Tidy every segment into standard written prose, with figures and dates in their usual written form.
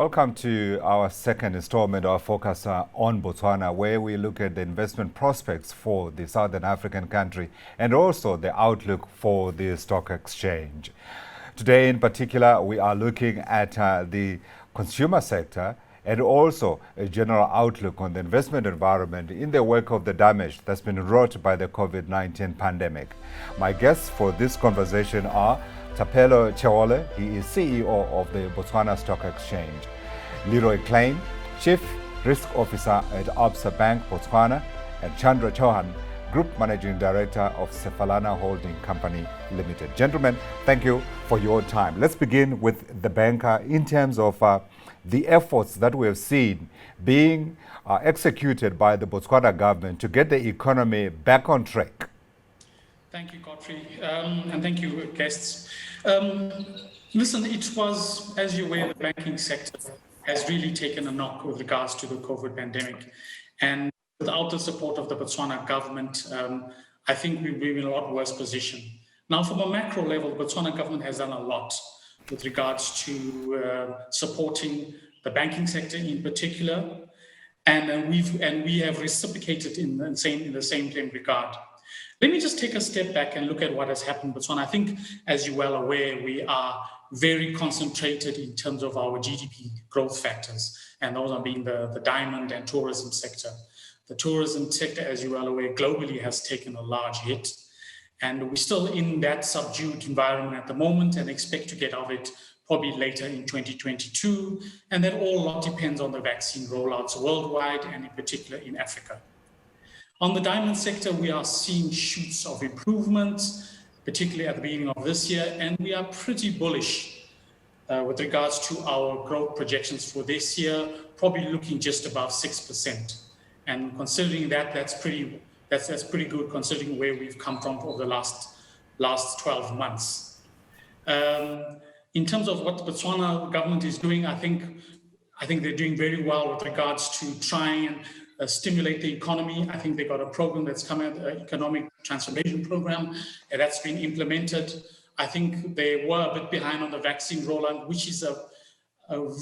Welcome to our second installment of Focus on Botswana, where we look at the investment prospects for the Southern African country and also the outlook for the stock exchange. Today in particular, we are looking at the consumer sector and also a general outlook on the investment environment in the wake of the damage that's been wrought by the COVID-19 pandemic. My guests for this conversation are Thapelo Cheole, he is CEO of the Botswana Stock Exchange; Leroy Klein, Chief Risk Officer at Absa Bank, Botswana; and Chandra Chauhan, Group Managing Director of Sefalana Holding Company Limited. Gentlemen, thank you for your time. Let's begin with the banker in terms of the efforts that we have seen being executed by the Botswana government to get the economy back on track. Thank you, Godfrey, and thank you, guests. Listen, it was, as you're aware, the banking sector has really taken a knock with regards to the COVID pandemic. And without the support of the Botswana government, I think we'd be in a lot worse position. Now, from a macro level, the Botswana government has done a lot with regards to supporting the banking sector in particular, and we have reciprocated in the same regard. Let me just take a step back and look at what has happened in Botswana. I think, as you're well aware, we are very concentrated in terms of our GDP growth factors, and those are being the diamond and tourism sector. The tourism sector, as you're well aware, globally has taken a large hit, and we're still in that subdued environment at the moment and expect to get out of it probably later in 2022, and that all lot depends on the vaccine rollouts worldwide and in particular in Africa. On the diamond sector, we are seeing shoots of improvement, particularly at the beginning of this year, and we are pretty bullish with regards to our growth projections for this year, probably looking just above 6%. And considering that, that's pretty good considering where we've come from over the last 12 months. In terms of what the Botswana government is doing, I think they're doing very well with regards to trying and stimulate the economy. I think they got a program that's come out, an economic transformation program, and that's been implemented. I think they were a bit behind on the vaccine rollout, which is a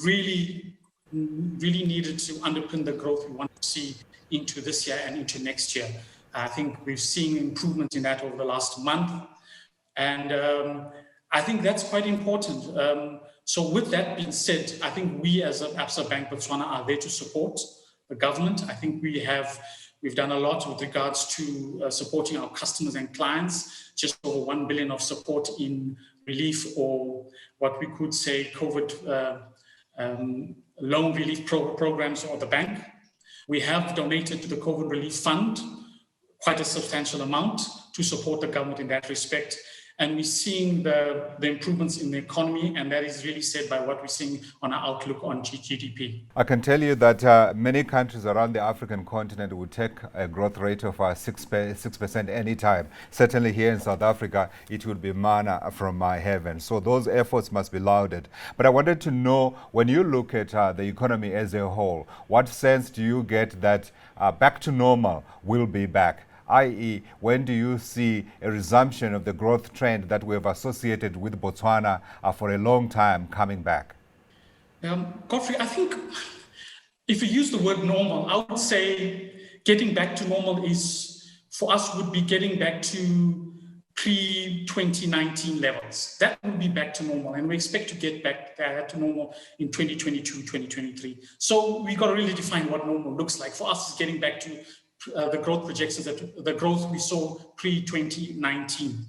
really needed to underpin the growth we want to see into this year and into next year. I think we've seen improvement in that over the last month, and I think that's quite important. So with that being said, I think we as Absa Bank Botswana are there to support the government. I think we've done a lot with regards to supporting our customers and clients, just over 1 billion of support in relief, or what we could say COVID loan relief programs of the bank. We have donated to the COVID relief fund quite a substantial amount to support the government in that respect. And we're seeing the improvements in the economy, and that is really said by what we're seeing on our outlook on GDP. I can tell you that many countries around the African continent would take a growth rate of 6% anytime. Certainly here in South Africa, it would be manna from my heaven. So those efforts must be lauded. But I wanted to know, when you look at the economy as a whole, what sense do you get that back to normal will be back? i.e., when do you see a resumption of the growth trend that we have associated with Botswana for a long time coming back? Godfrey, I think if you use the word normal, I would say getting back to normal for us would be getting back to pre-2019 levels. That would be back to normal, and we expect to get back to normal in 2022, 2023. So we got to really define what normal looks like. For us, it's getting back to the growth projections, the growth we saw pre-2019.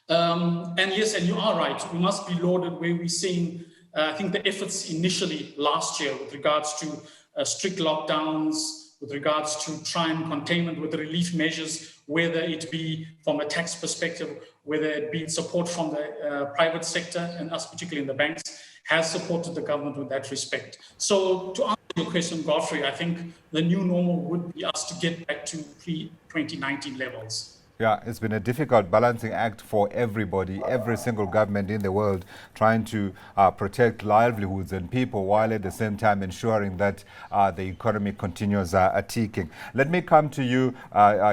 And yes, and you are right, we must be lauded where we're seeing, I think the efforts initially last year with regards to strict lockdowns, with regards to crime containment, with the relief measures, whether it be from a tax perspective, whether it be support from the private sector and us particularly in the banks, has supported the government with that respect. So to answer your question, Godfrey, I think the new normal would be us to get back to pre-2019 levels. Yeah, it's been a difficult balancing act for everybody, every single government in the world, trying to protect livelihoods and people while at the same time ensuring that the economy continues ticking. Let me come to you,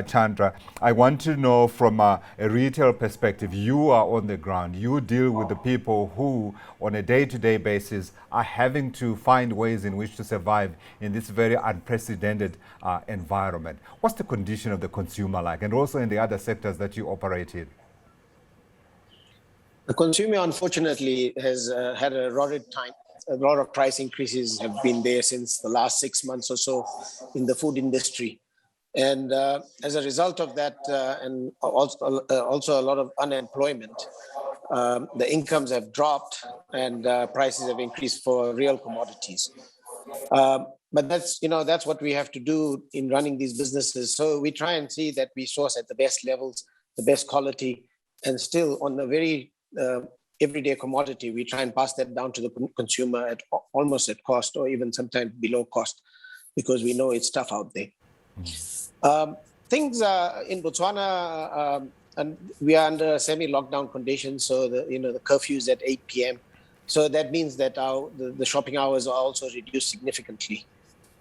Chandra. I want to know from a retail perspective, you are on the ground. You deal with the people who, on a day-to-day basis, are having to find ways in which to survive in this very unprecedented environment. What's the condition of the consumer like, and also in the other sectors that you operate in? The consumer, unfortunately, has had a horrid time. A lot of price increases have been there since the last 6 months or so in the food industry. And as a result of that, and also a lot of unemployment, the incomes have dropped and prices have increased for real commodities. But that's what we have to do in running these businesses. So we try and see that we source at the best levels, the best quality, and still on the very everyday commodity, we try and pass that down to the consumer at almost at cost, or even sometimes below cost, because we know it's tough out there. Things in Botswana, and we are under semi-lockdown conditions, so the curfew is at 8 p.m. So that means that the shopping hours are also reduced significantly.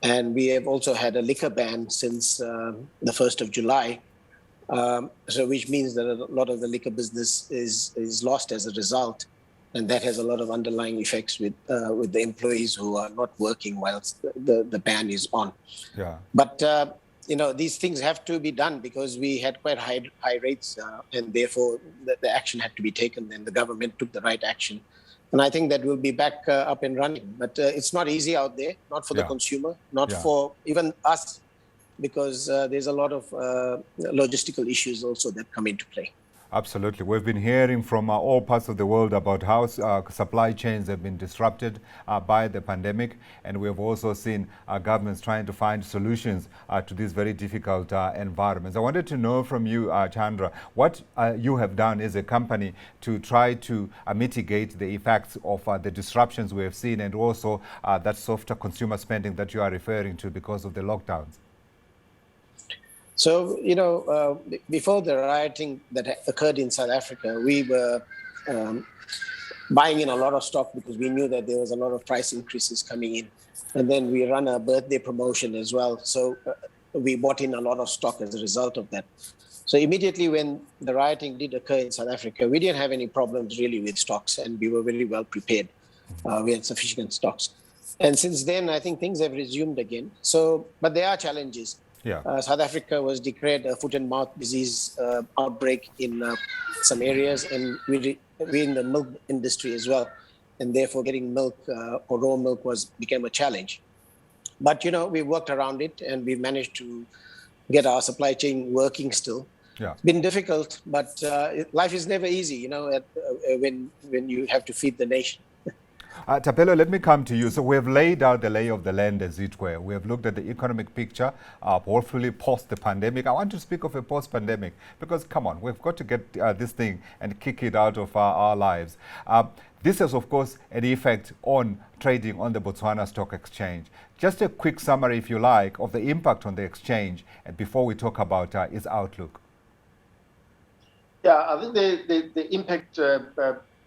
And we have also had a liquor ban since the 1st of July, so which means that a lot of the liquor business is lost as a result. And that has a lot of underlying effects with the employees who are not working whilst the ban is on. Yeah. But these things have to be done because we had quite high rates, and therefore the action had to be taken, and the government took the right action. And I think that we'll be back up and running. But it's not easy out there, not for the consumer, not for even us, because there's a lot of logistical issues also that come into play. Absolutely. We've been hearing from all parts of the world about how supply chains have been disrupted by the pandemic. And we have also seen governments trying to find solutions to these very difficult environments. I wanted to know from you, Chandra, what you have done as a company to try to mitigate the effects of the disruptions we have seen, and also that softer consumer spending that you are referring to because of the lockdowns. So, before the rioting that occurred in South Africa, we were buying in a lot of stock because we knew that there was a lot of price increases coming in. And then we run a birthday promotion as well. So we bought in a lot of stock as a result of that. So immediately when the rioting did occur in South Africa, we didn't have any problems really with stocks, and we were very well prepared. We had sufficient stocks. And since then, I think things have resumed again. But there are challenges. Yeah. South Africa was declared a foot and mouth disease outbreak in some areas, and we're in the milk industry as well, and therefore getting milk or raw milk became a challenge. But we worked around it, and we managed to get our supply chain working still. Yeah. It's been difficult, but life is never easy, when you have to feed the nation. Tapelo, let me come to you. So we have laid out the lay of the land, as it were. We have looked at the economic picture, hopefully post the pandemic. I want to speak of a post-pandemic because, come on, we've got to get this thing and kick it out of our lives. This has, of course, an effect on trading on the Botswana Stock Exchange. Just a quick summary, if you like, of the impact on the exchange, and before we talk about its outlook. Yeah, I think the impact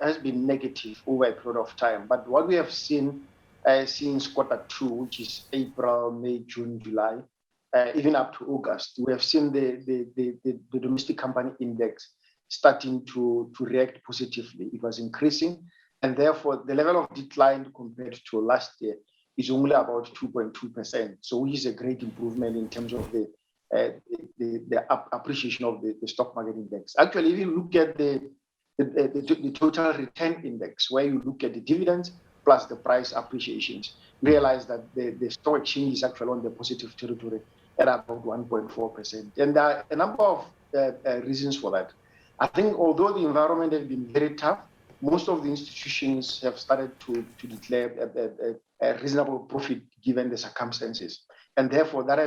has been negative over a period of time. But what we have seen since Q2, which is April, May, June, July, even up to August, we have seen the domestic company index starting to react positively. It was increasing, and therefore the level of decline compared to last year is only about 2.2%. So which is a great improvement in terms of the appreciation of the stock market index. Actually, if you look at the total return index, where you look at the dividends plus the price appreciations, realize that the stock exchange is actually on the positive territory at about 1.4%. And there are a number of reasons for that. I think although the environment has been very tough, most of the institutions have started to declare a reasonable profit given the circumstances. And therefore that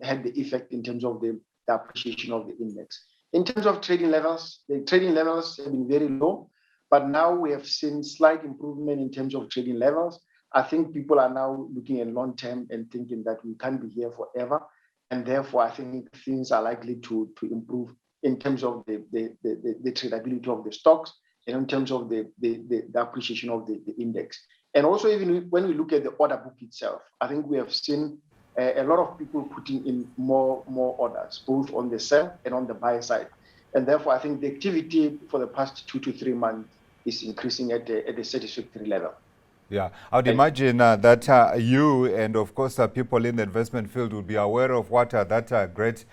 had the effect in terms of the appreciation of the index. In terms of trading levels, the trading levels have been very low, but now we have seen slight improvement in terms of trading levels. I think people are now looking at long term and thinking that we can't be here forever. And therefore, I think things are likely to improve in terms of the tradability of the stocks and in terms of the appreciation of the index. And also, even when we look at the order book itself, I think we have seen a lot of people putting in more orders, both on the sell and on the buy side. And therefore, I think the activity for the past 2 to 3 months is increasing at a satisfactory level. Yeah, I would imagine that you and, of course, people in the investment field would be aware of what that great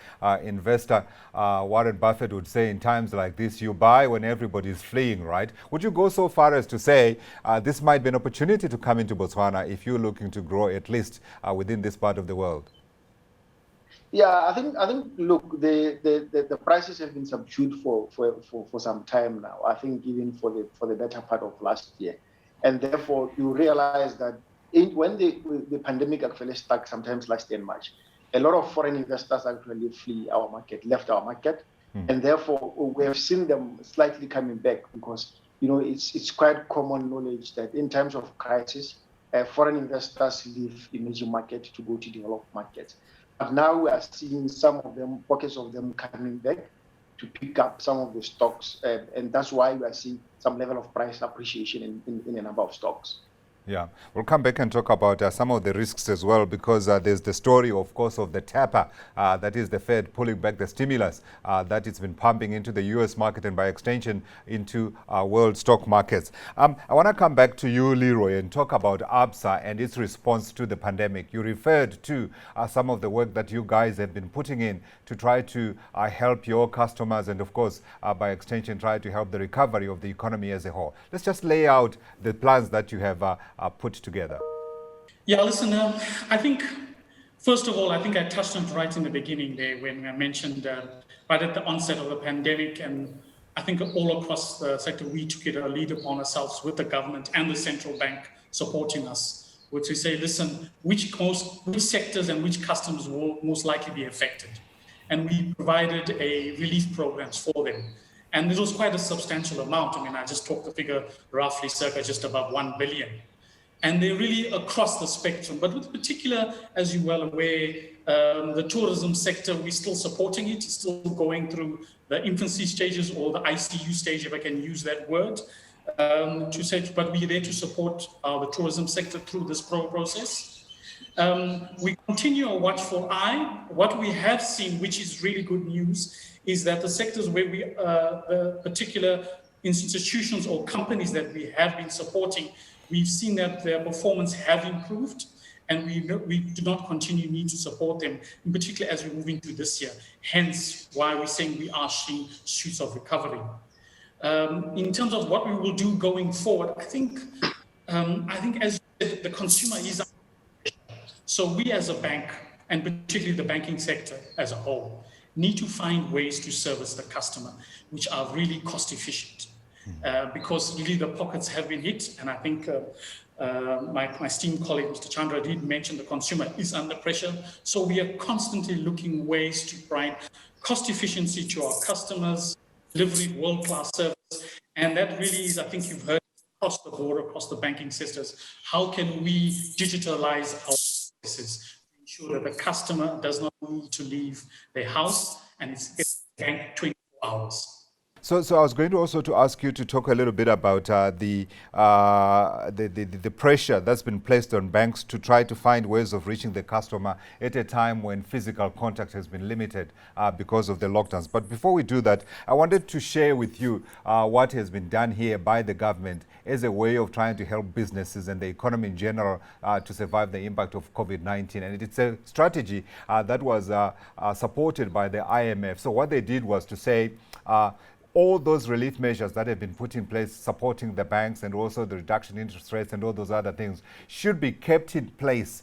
investor, Warren Buffett, would say in times like this: you buy when everybody is fleeing, right? Would you go so far as to say this might be an opportunity to come into Botswana if you're looking to grow, at least within this part of the world? Yeah, I think. Look, the prices have been subdued for some time now. I think even for the better part of last year. And therefore, you realize that when the pandemic actually stuck sometimes last year in March, a lot of foreign investors actually left our market. And therefore, we have seen them slightly coming back because, it's quite common knowledge that in times of crisis, foreign investors leave emerging markets to go to developed markets. But now we are seeing some of them, pockets of them coming back to pick up some of the stocks, and that's why we are seeing some level of price appreciation in a number of stocks. Yeah, we'll come back and talk about some of the risks as well, because there's the story, of course, of the tapper, that is the Fed pulling back the stimulus that it's been pumping into the U.S. market and by extension into world stock markets. I want to come back to you, Leroy, and talk about ABSA and its response to the pandemic. You referred to some of the work that you guys have been putting in to try to help your customers and, of course, by extension, try to help the recovery of the economy as a whole. Let's just lay out the plans that you have put together. Yeah, listen, I think, first of all, I think I touched on it right in the beginning there when I mentioned right at the onset of the pandemic, and I think all across the sector, we took it a lead upon ourselves with the government and the central bank supporting us, which we say, listen, which sectors and which customers will most likely be affected. And we provided a relief programs for them. And it was quite a substantial amount. I mean, I just talked the figure roughly circa just above 1 billion. And they're really across the spectrum. But with particular, as you're well aware, the tourism sector, we're still supporting it. It's still going through the infancy stages or the ICU stage, if I can use that word, but we're there to support the tourism sector through this process. We continue a watchful eye. What we have seen, which is really good news, is that the sectors where the particular institutions or companies that we have been supporting, we've seen that their performance have improved, and we do not need to support them, in particular as we move into this year. Hence why we're saying we are seeing shoots of recovery. In terms of what we will do going forward, I think as you said, the consumer is under pressure. So we as a bank, and particularly the banking sector as a whole, need to find ways to service the customer, which are really cost efficient. Because really the pockets have been hit, and I think my esteemed colleague, Mr. Chandra, did mention the consumer is under pressure. So we are constantly looking ways to provide cost efficiency to our customers, delivery world-class service, and that really is, I think you've heard across the board, across the banking sectors, how can we digitalize our services to ensure that the customer does not need to leave their house and it's banked 24 hours. So I was going to also to ask you to talk a little bit about the pressure that's been placed on banks to try to find ways of reaching the customer at a time when physical contact has been limited because of the lockdowns. But before we do that, I wanted to share with you what has been done here by the government as a way of trying to help businesses and the economy in general to survive the impact of COVID-19. And it's a strategy that was supported by the IMF. So what they did was to say, all those relief measures that have been put in place supporting the banks and also the reduction in interest rates and all those other things should be kept in place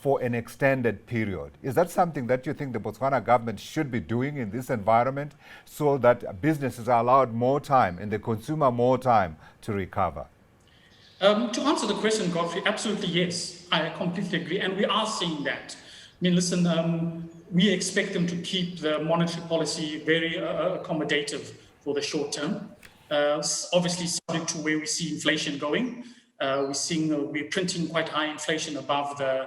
for an extended period. Is that something that you think the Botswana government should be doing in this environment so that businesses are allowed more time and the consumer more time to recover? To answer the question, Godfrey, absolutely yes. I completely agree. And we are seeing that. I mean, listen, we expect them to keep the monetary policy very accommodative for the short term, obviously subject to where we see inflation going. We're printing quite high inflation above the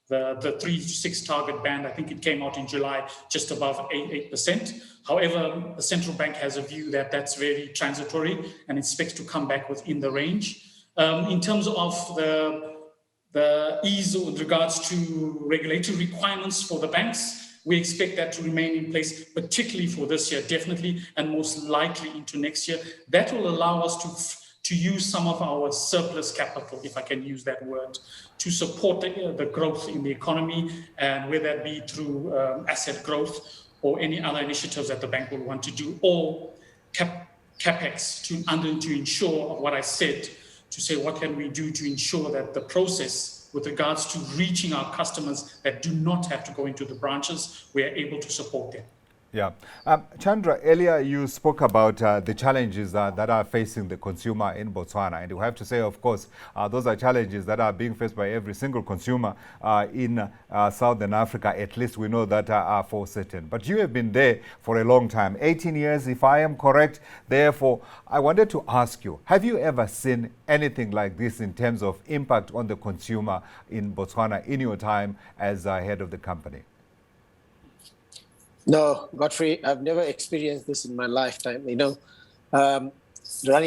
the 3 to 6 target band. I think it came out in July just above 8%. However, the central bank has a view that that's very transitory and expects to come back within the range. In terms of the ease with regards to regulatory requirements for the banks, we expect that to remain in place, particularly for this year, definitely, and most likely into next year. That will allow us to use some of our surplus capital, if I can use that word, to support the growth in the economy, and whether that be through asset growth or any other initiatives that the bank will want to do, or capex to ensure what I said, to say what can we do to ensure that the process with regards to reaching our customers that do not have to go into the branches, we are able to support them. Yeah. Chandra, earlier you spoke about the challenges that are facing the consumer in Botswana. And you have to say, of course, those are challenges that are being faced by every single consumer in Southern Africa. At least we know that are for certain. But you have been there for a long time, 18 years, if I am correct. Therefore, I wanted to ask you, have you ever seen anything like this in terms of impact on the consumer in Botswana in your time as head of the company? No, Godfrey, I've never experienced this in my lifetime. Running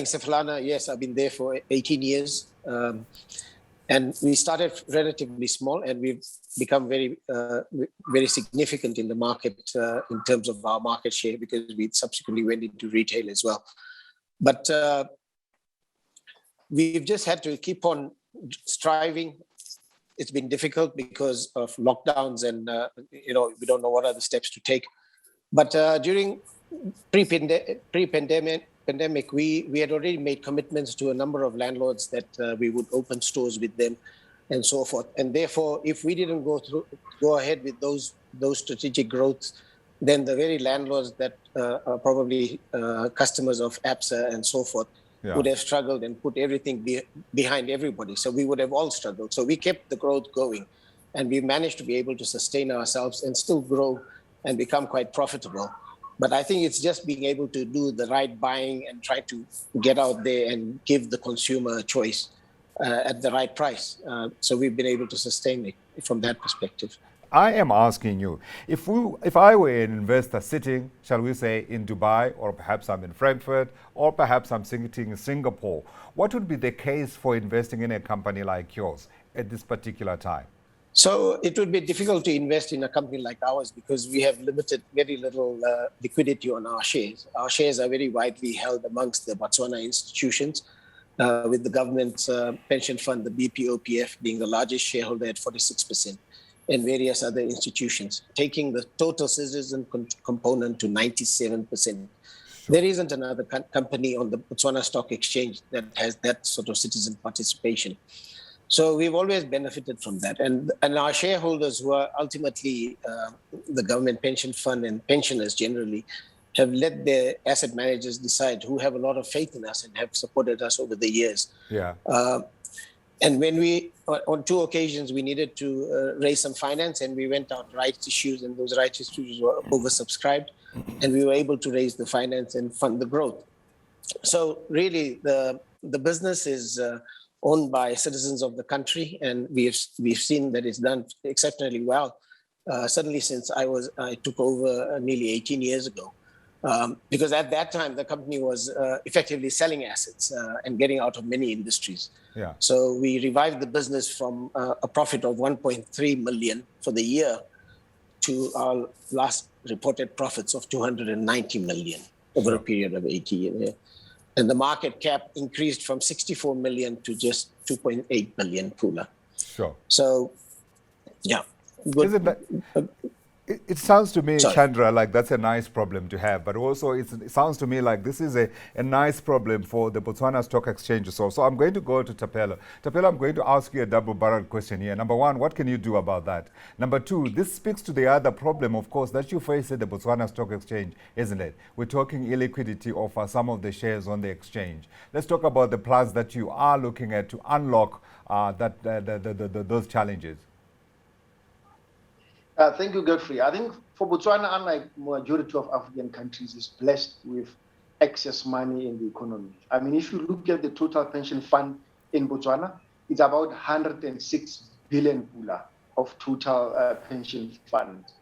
Cephalana, yes, I've been there for 18 years. And we started relatively small, and we've become very, very significant in the market in terms of our market share, because we subsequently went into retail as well. But we've just had to keep on striving. It's been difficult because of lockdowns, and we don't know what are the steps to take. But during pre-pandemic, we had already made commitments to a number of landlords that we would open stores with them, and so forth. And therefore, if we didn't go ahead with those strategic growths, then the very landlords that are probably customers of ABSA and so forth, would have struggled and put everything behind everybody. So we would have all struggled. So we kept the growth going, and we managed to be able to sustain ourselves and still grow and become quite profitable. But I think it's just being able to do the right buying and try to get out there and give the consumer a choice at the right price. So we've been able to sustain it from that perspective. I am asking you, if I were an investor sitting, shall we say, in Dubai, or perhaps I'm in Frankfurt, or perhaps I'm sitting in Singapore, what would be the case for investing in a company like yours at this particular time? So it would be difficult to invest in a company like ours because we have very little liquidity on our shares. Our shares are very widely held amongst the Botswana institutions, with the government's pension fund, the BPOPF, being the largest shareholder at 46%. And various other institutions, taking the total citizen component to 97%. Sure. There isn't another company on the Botswana Stock Exchange that has that sort of citizen participation. So we've always benefited from that. And our shareholders, who are ultimately the government pension fund and pensioners generally, have let their asset managers decide, who have a lot of faith in us and have supported us over the years. Yeah. And when on 2 occasions, we needed to raise some finance, and we went out rights issues, and those rights issues were oversubscribed, and we were able to raise the finance and fund the growth. So really, the business is owned by citizens of the country, and we've seen that it's done exceptionally well. Certainly since I took over nearly 18 years ago. Because at that time, the company was effectively selling assets and getting out of many industries. Yeah. So we revived the business from a profit of 1.3 million for the year to our last reported profits of 290 million over a period of 80 years. And the market cap increased from 64 million to just 2.8 billion Pula. Sure. So, yeah. Isn't that... It sounds to me, Chandra, like that's a nice problem to have, but also it sounds to me like this is a nice problem for the Botswana Stock Exchange. So I'm going to go to Tapelo. Tapelo, I'm going to ask you a double-barreled question here. Number one, what can you do about that? Number two, this speaks to the other problem, of course, that you face at the Botswana Stock Exchange, isn't it? We're talking illiquidity of some of the shares on the exchange. Let's talk about the plans that you are looking at to unlock those challenges. Thank you, Godfrey. I think for Botswana, unlike majority of African countries, is blessed with excess money in the economy. I mean, if you look at the total pension fund in Botswana, it's about 106 billion Pula of total pension funds.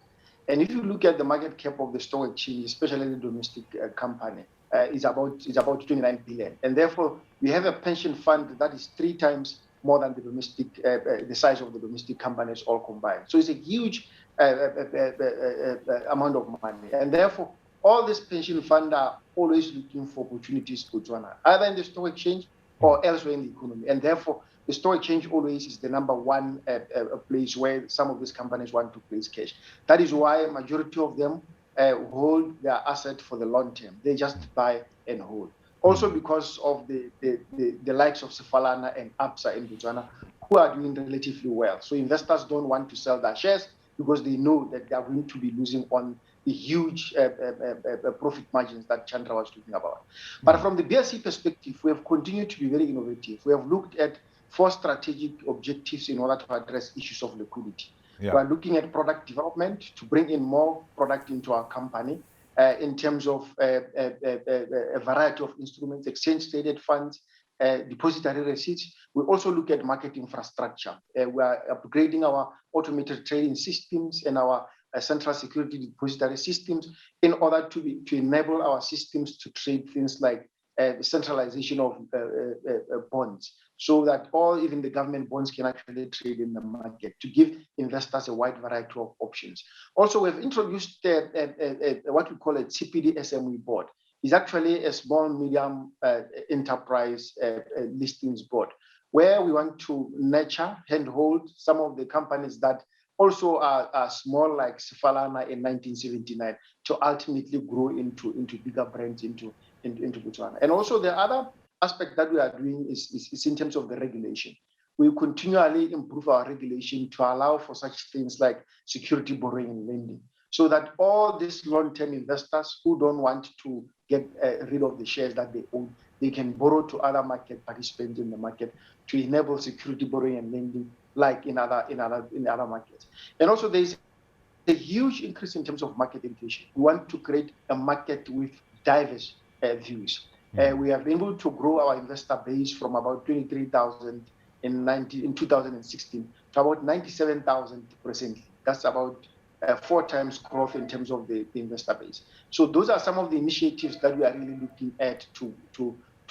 And if you look at the market cap of the stock exchange, especially the domestic company, is about 29 billion. And therefore, we have a pension fund that is 3 times more than the domestic, the size of the domestic companies all combined. So it's a huge amount of money. And therefore, all these pension funds are always looking for opportunities to Botswana, either in the stock exchange or elsewhere in the economy. And therefore, the stock exchange always is the number one place where some of these companies want to place cash. That is why a majority of them hold their asset for the long term. They just buy and hold. Also because of the likes of Sefalana and Absa in Botswana, who are doing relatively well. So investors don't want to sell their shares because they know that they are going to be losing on the huge profit margins that Chandra was talking about. But from the BSC perspective, we have continued to be very innovative. We have looked at 4 strategic objectives in order to address issues of liquidity. Yeah. We are looking at product development to bring in more product into our company in terms of a variety of instruments, exchange-traded funds, depository receipts. We also look at market infrastructure. We are upgrading our automated trading systems and our central security depository systems in order to enable our systems to trade things like centralization of bonds, so that even the government bonds can actually trade in the market to give investors a wide variety of options. Also, we've introduced what we call a TPD SME board. It's actually a small, medium enterprise listings board, where we want to nurture, handhold some of the companies that also are small, like Sefalana in 1979, to ultimately grow into bigger brands into Botswana. And also the other aspect that we are doing is in terms of the regulation. We continually improve our regulation to allow for such things like security borrowing and lending, so that all these long-term investors who don't want to get rid of the shares that they own, they can borrow to other market participants in the market to enable security borrowing and lending, like in other markets. And also there's a huge increase in terms of market education. We want to create a market with diverse views. We have been able to grow our investor base from about 23,000 in 2016 to about 97,000 presently. That's about 4 times growth in terms of the investor base. So those are some of the initiatives that we are really looking at to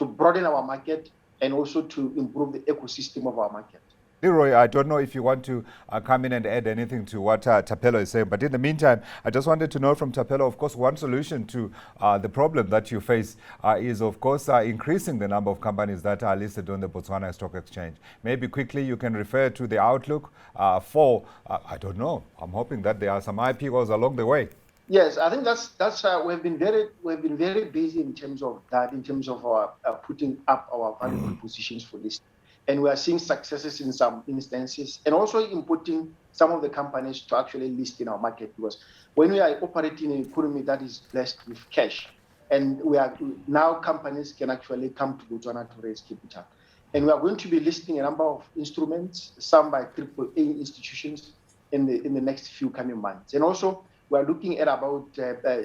broaden our market and also to improve the ecosystem of our market. Leroy, I don't know if you want to come in and add anything to what Thapelo is saying, but in the meantime, I just wanted to know from Thapelo, of course, one solution to the problem that you face is, of course, increasing the number of companies that are listed on the Botswana Stock Exchange. Maybe quickly you can refer to the outlook for, I don't know, I'm hoping that there are some IPOs along the way. Yes, I think that's we've been very busy in terms of that, in terms of our putting up our value propositions for this. And we are seeing successes in some instances, and also in putting some of the companies to actually list in our market. Because when we are operating in an economy that is blessed with cash, and now companies can actually come to Botswana to raise capital. And we are going to be listing a number of instruments, some by AAA institutions in the next few coming months. And also we are looking at about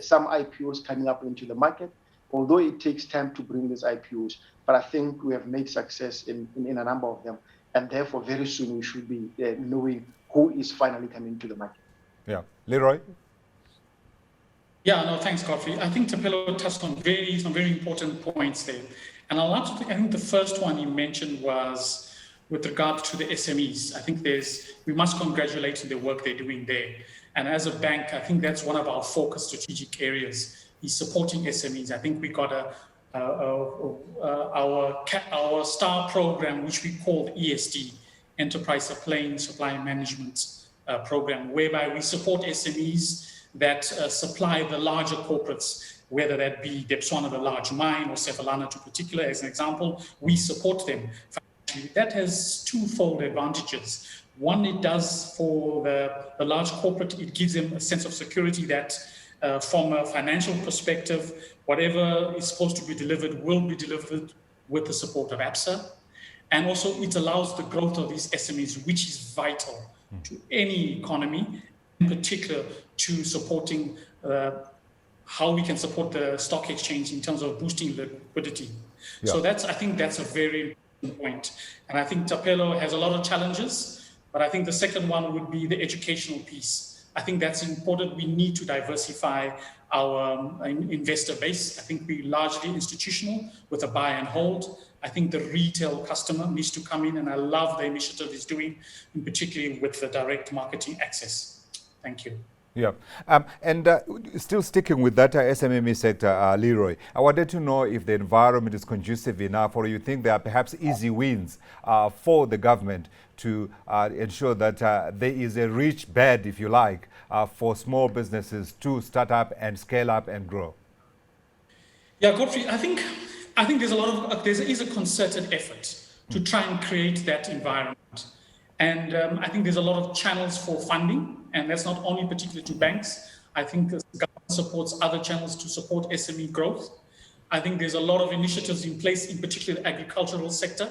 some IPOs coming up into the market, although it takes time to bring these IPOs. But I think we have made success in a number of them. And therefore, very soon we should be knowing who is finally coming to the market. Yeah. Leroy? Yeah, no, thanks, Godfrey. I think Thapelo touched on some very important points there. And I think the first one you mentioned was with regard to the SMEs. I think we must congratulate the work they're doing there. And as a bank, I think that's one of our focus strategic areas, is supporting SMEs. I think we got our STAR program, which we call ESD, Enterprise Supply Management Program, whereby we support SMEs that supply the larger corporates, whether that be Botswana, the large mine, or Sefalana to particular, as an example. We support them financially. That has twofold advantages. One, it does for the large corporate, it gives them a sense of security that from a financial perspective, whatever is supposed to be delivered will be delivered with the support of Absa. And also it allows the growth of these SMEs, which is vital to any economy, in particular to supporting how we can support the stock exchange in terms of boosting liquidity. Yeah. So I think that's a very important point. And I think Thapelo has a lot of challenges, But I think the second one would be the educational piece. I think that's important. We need to diversify our investor base. I think we're largely institutional with a buy and hold. I think the retail customer needs to come in, and I love the initiative he's doing, in particularly with the direct marketing access. Thank you. Yeah. Still sticking with that SMME sector, Leroy, I wanted to know if the environment is conducive enough, or you think there are perhaps easy wins for the government to ensure that there is a rich bed, if you like, for small businesses to start up and scale up and grow. Yeah, Godfrey, I think there's there is a concerted effort to try and create that environment. And I think there's a lot of channels for funding, and that's not only particular to banks. I think the government supports other channels to support SME growth. I think there's a lot of initiatives in place, in particular the agricultural sector,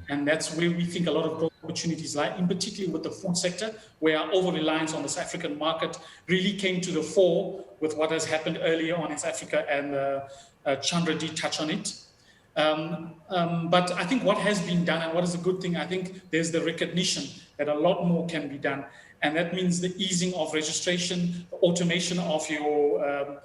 and that's where we think a lot of growth opportunities lie, in particular with the food sector, where our over-reliance on the South African market really came to the fore with what has happened earlier on in South Africa, and Chandra did touch on it. But I think what has been done, and what is a good thing, I think there's the recognition that a lot more can be done. And that means the easing of registration, the automation of your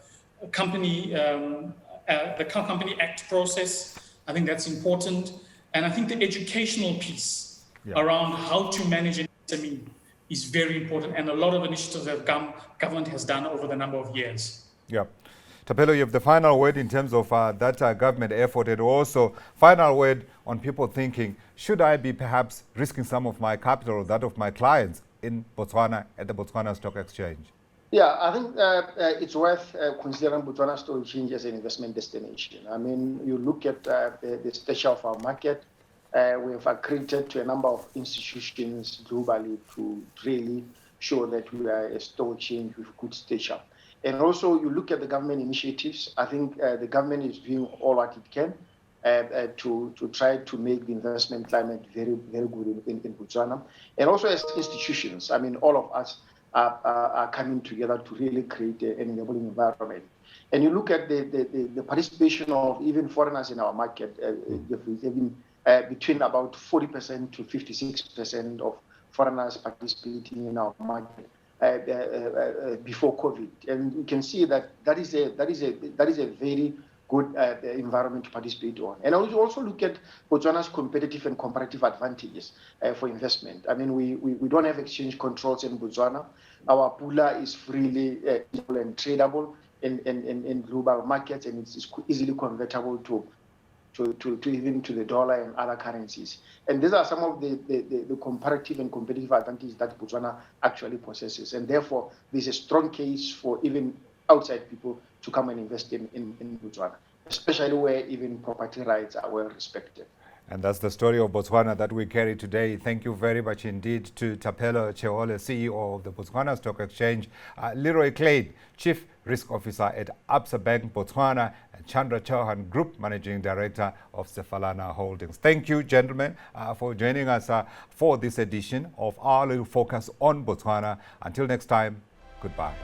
company, the Company Act process. I think that's important. And I think the educational piece around how to manage an SME is very important. And a lot of initiatives that government has done over the number of years. Yeah. Thapelo, you have the final word in terms of that government effort, and also final word on people thinking, should I be perhaps risking some of my capital or that of my clients in Botswana at the Botswana Stock Exchange? Yeah, I think it's worth considering Botswana Stock Exchange as an investment destination. I mean, you look at the stature of our market, we have accredited to a number of institutions globally to really show that we are a stock exchange with good stature. And also, you look at the government initiatives. I think the government is doing all what it can to try to make the investment climate very, very good in Botswana. And also as institutions, I mean, all of us are coming together to really create an enabling environment. And you look at the participation of even foreigners in our market, between about 40% to 56% of foreigners participating in our market. Before COVID, and you can see that is a very good environment to participate on. And I would also look at Botswana's competitive and comparative advantages for investment. I mean, we don't have exchange controls in Botswana. Our pula is freely and tradable in global markets, and it's easily convertible to even to the dollar and other currencies. And these are some of the comparative and competitive advantages that Botswana actually possesses. And therefore, there's a strong case for even outside people to come and invest in Botswana, especially where even property rights are well respected. And that's the story of Botswana that we carry today. Thank you very much indeed to Thapelo Cheole, CEO of the Botswana Stock Exchange, Leroy Clade, Chief Risk Officer at Absa Bank Botswana, and Chandra Chauhan, Group Managing Director of Sefalana Holdings. Thank you, gentlemen, for joining us for this edition of our little focus on Botswana. Until next time, goodbye.